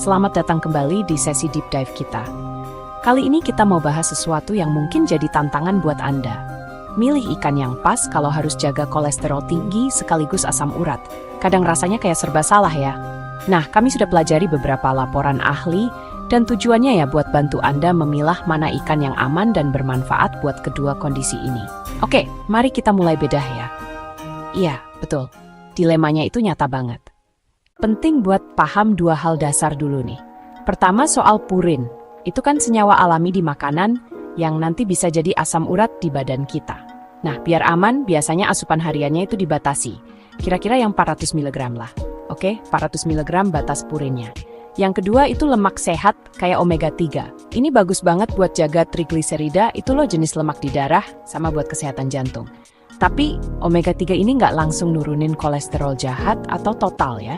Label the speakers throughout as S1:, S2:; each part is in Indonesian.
S1: selamat datang kembali di sesi deep dive kita. Kali ini kita mau bahas sesuatu yang mungkin jadi tantangan buat Anda. Milih ikan yang pas kalau harus jaga kolesterol tinggi sekaligus asam urat. Kadang rasanya kayak serba salah ya. Nah, kami sudah pelajari beberapa laporan ahli dan tujuannya ya buat bantu Anda memilah mana ikan yang aman dan bermanfaat buat kedua kondisi ini. Oke, mari kita mulai bedah ya. Iya, betul. Dilemanya itu nyata banget. Penting buat paham dua hal dasar dulu nih. Pertama soal purin. Itu kan senyawa alami di makanan yang nanti bisa jadi asam urat di badan kita. Nah, biar aman, biasanya asupan hariannya itu dibatasi. Kira-kira yang 400 mg lah. Oke, 400 mg batas purinnya. Yang kedua itu lemak sehat kayak omega 3. Ini bagus banget buat jaga trigliserida, itu loh jenis lemak di darah, sama buat kesehatan jantung. Tapi omega 3 ini nggak langsung nurunin kolesterol jahat atau total ya.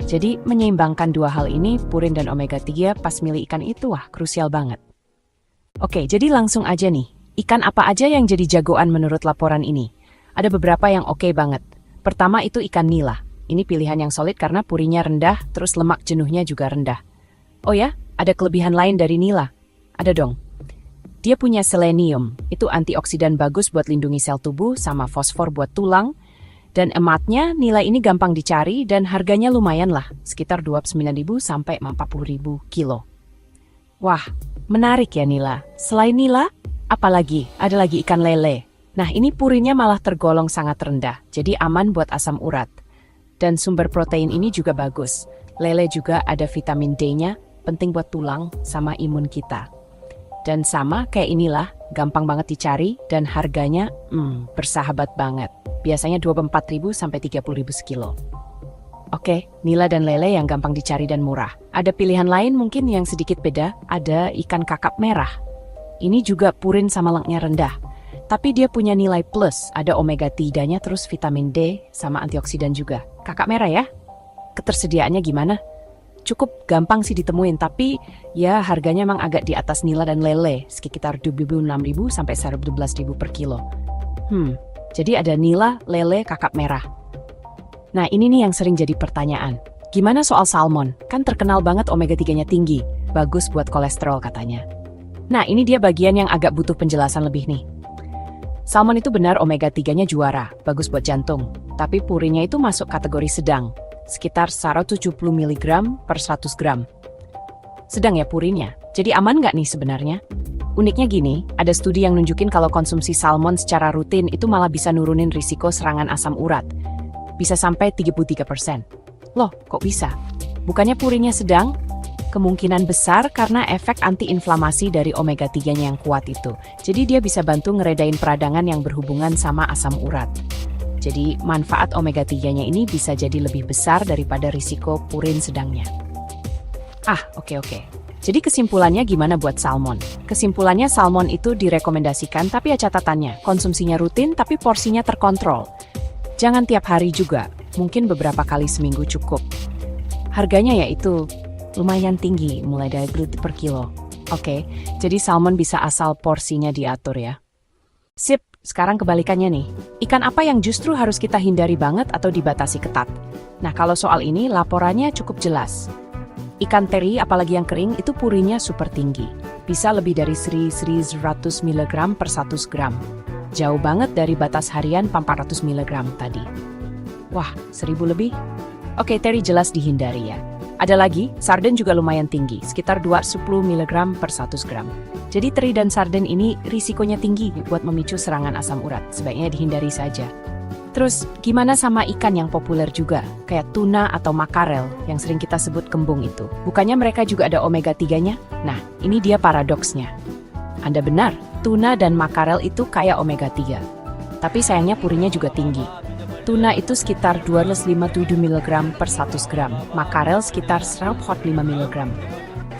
S1: Jadi menyeimbangkan dua hal ini, purin dan omega 3 pas milih ikan itu wah krusial banget. Oke, jadi langsung aja nih. Ikan apa aja yang jadi jagoan menurut laporan ini? Ada beberapa yang oke banget. Pertama itu ikan nila. Ini pilihan yang solid karena purinnya rendah, terus lemak jenuhnya juga rendah. Oh ya, ada kelebihan lain dari nila? Ada dong. Dia punya selenium, itu antioksidan bagus buat lindungi sel tubuh sama fosfor buat tulang. Dan ematnya, nila ini gampang dicari dan harganya lumayan lah, sekitar 29.000 sampai 40.000 kilo. Wah, menarik ya nila. Selain nila, apalagi? Ada lagi ikan lele. Nah, ini purinnya malah tergolong sangat rendah, jadi aman buat asam urat. Dan sumber protein ini juga bagus. Lele juga ada vitamin D-nya, penting buat tulang sama imun kita. Dan sama kayak inilah, gampang banget dicari dan harganya bersahabat banget. Biasanya 24.000 sampai 30.000 sekilo. Oke, nila dan lele yang gampang dicari dan murah. Ada pilihan lain mungkin yang sedikit beda, ada ikan kakap merah. Ini juga purin sama lemaknya rendah. Tapi dia punya nilai plus, ada omega 3-nya terus vitamin D sama antioksidan juga. Kakap merah ya? Ketersediaannya gimana? Cukup gampang sih ditemuin, tapi ya harganya emang agak di atas nila dan lele, sekitar 26.000 sampai 11.000 per kilo. Jadi ada nila, lele, kakap merah. Nah ini nih yang sering jadi pertanyaan. Gimana soal salmon? Kan terkenal banget omega 3-nya tinggi. Bagus buat kolesterol katanya. Nah ini dia bagian yang agak butuh penjelasan lebih nih. Salmon itu benar omega 3-nya juara, bagus buat jantung. Tapi purinnya itu masuk kategori sedang. Sekitar 170 mg per 100 gram. Sedang ya purinnya. Jadi aman nggak nih sebenarnya? Uniknya gini, ada studi yang nunjukin kalau konsumsi salmon secara rutin itu malah bisa nurunin risiko serangan asam urat. Bisa sampai 33%. Loh, kok bisa? Bukannya purinnya sedang? Kemungkinan besar karena efek antiinflamasi dari omega 3-nya yang kuat itu. Jadi dia bisa bantu ngeredain peradangan yang berhubungan sama asam urat. Jadi manfaat omega 3-nya ini bisa jadi lebih besar daripada risiko purin sedangnya. Oke. Jadi kesimpulannya gimana buat salmon? Kesimpulannya salmon itu direkomendasikan tapi ya catatannya, konsumsinya rutin tapi porsinya terkontrol. Jangan tiap hari juga, mungkin beberapa kali seminggu cukup. Harganya yaitu lumayan tinggi, mulai dari per kilo. Oke, jadi salmon bisa asal porsinya diatur ya. Sip, sekarang kebalikannya nih. Ikan apa yang justru harus kita hindari banget atau dibatasi ketat? Nah kalau soal ini laporannya cukup jelas. Ikan teri, apalagi yang kering, itu purinnya super tinggi. Bisa lebih dari 1.100 mg per 100 gram. Jauh banget dari batas harian 400 mg tadi. Wah, 1.000 lebih? Oke, teri jelas dihindari ya. Ada lagi, sarden juga lumayan tinggi, sekitar 210 mg per 100 gram. Jadi teri dan sarden ini risikonya tinggi buat memicu serangan asam urat. Sebaiknya dihindari saja. Terus, gimana sama ikan yang populer juga, kayak tuna atau makarel yang sering kita sebut kembung itu? Bukannya mereka juga ada omega 3-nya? Nah, ini dia paradoksnya. Anda benar, tuna dan makarel itu kaya omega 3. Tapi sayangnya purinnya juga tinggi. Tuna itu sekitar 257 mg per 100 gram, makarel sekitar 145 mg.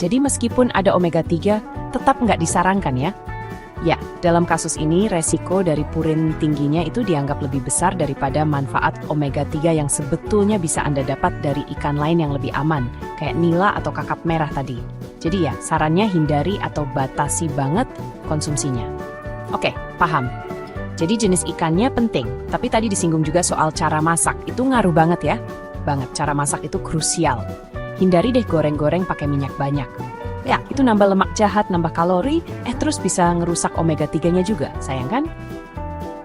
S1: Jadi meskipun ada omega 3, tetap nggak disarankan ya. Ya, dalam kasus ini resiko dari purin tingginya itu dianggap lebih besar daripada manfaat omega 3 yang sebetulnya bisa Anda dapat dari ikan lain yang lebih aman, kayak nila atau kakap merah tadi. Jadi ya, sarannya hindari atau batasi banget konsumsinya. Oke, paham. Jadi jenis ikannya penting, tapi tadi disinggung juga soal cara masak, itu ngaruh banget ya. Banget, cara masak itu krusial. Hindari deh goreng-goreng pakai minyak banyak. Ya, itu nambah lemak jahat, nambah kalori, terus bisa ngerusak omega 3-nya juga, sayang kan?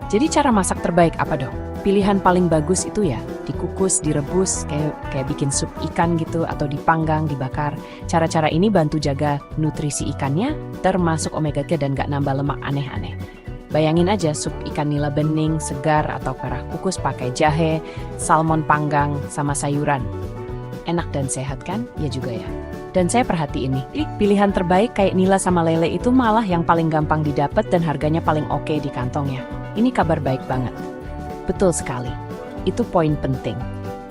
S1: Jadi cara masak terbaik apa dong? Pilihan paling bagus itu ya dikukus, direbus, kayak bikin sup ikan gitu, atau dipanggang, dibakar. Cara-cara ini bantu jaga nutrisi ikannya, termasuk omega 3 dan gak nambah lemak aneh-aneh. Bayangin aja sup ikan nila bening, segar, atau perah kukus pakai jahe, salmon panggang, sama sayuran. Enak dan sehat kan? Ya juga ya. Dan saya perhatiin nih, pilihan terbaik kayak nila sama lele itu malah yang paling gampang didapat dan harganya paling oke di kantongnya. Ini kabar baik banget. Betul sekali. Itu poin penting.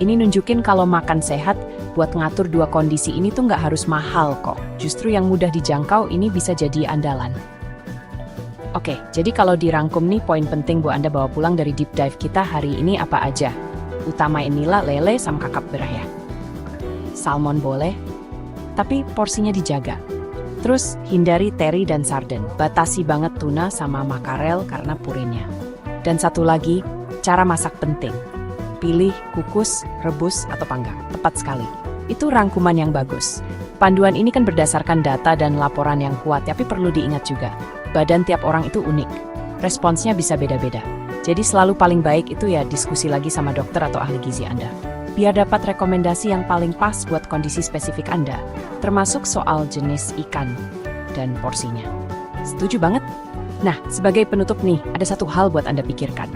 S1: Ini nunjukin kalau makan sehat buat ngatur dua kondisi ini tuh nggak harus mahal kok. Justru yang mudah dijangkau ini bisa jadi andalan. Oke, jadi kalau dirangkum nih poin penting buat Anda bawa pulang dari deep dive kita hari ini apa aja? Utamain nila, lele, sama kakap berah ya. Salmon boleh, tapi porsinya dijaga. Terus hindari teri dan sarden. Batasi banget tuna sama makarel karena purinnya. Dan satu lagi, cara masak penting. Pilih kukus, rebus, atau panggang. Tepat sekali. Itu rangkuman yang bagus. Panduan ini kan berdasarkan data dan laporan yang kuat, tapi perlu diingat juga. Badan tiap orang itu unik. Responsnya bisa beda-beda. Jadi selalu paling baik itu ya diskusi lagi sama dokter atau ahli gizi Anda. Biar dapat rekomendasi yang paling pas buat kondisi spesifik Anda, termasuk soal jenis ikan dan porsinya. Setuju banget? Nah, sebagai penutup nih, ada satu hal buat Anda pikirkan.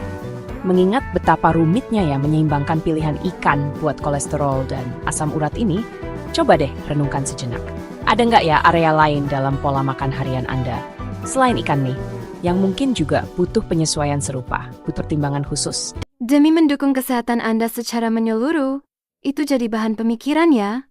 S1: Mengingat betapa rumitnya ya menyeimbangkan pilihan ikan buat kolesterol dan asam urat ini, coba deh renungkan sejenak. Ada nggak ya area lain dalam pola makan harian Anda, selain ikan nih, yang mungkin juga butuh penyesuaian serupa, butuh pertimbangan khusus?
S2: Demi mendukung kesehatan Anda secara menyeluruh, itu jadi bahan pemikiran ya.